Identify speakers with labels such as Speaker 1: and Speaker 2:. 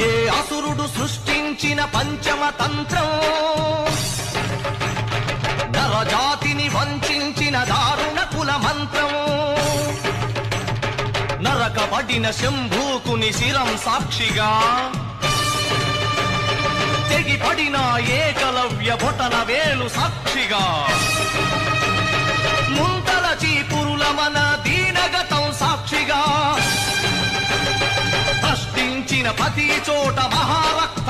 Speaker 1: ఏ అసురుడు సృష్టించిన పంచమ తంత్రం, నరజాతిని వంచిన దారుణ కుల మంత్రం, నరకబడిన శంభూకుని శిరం సాక్షిగా, తెగిపడిన ఏకలవ్య బొటన వేలు సాక్షిగా, ముంతల చీపురుల మన దీనగతం సాక్షిగా, ప్రశ్నించిన ప్రతి చోట మహారక్త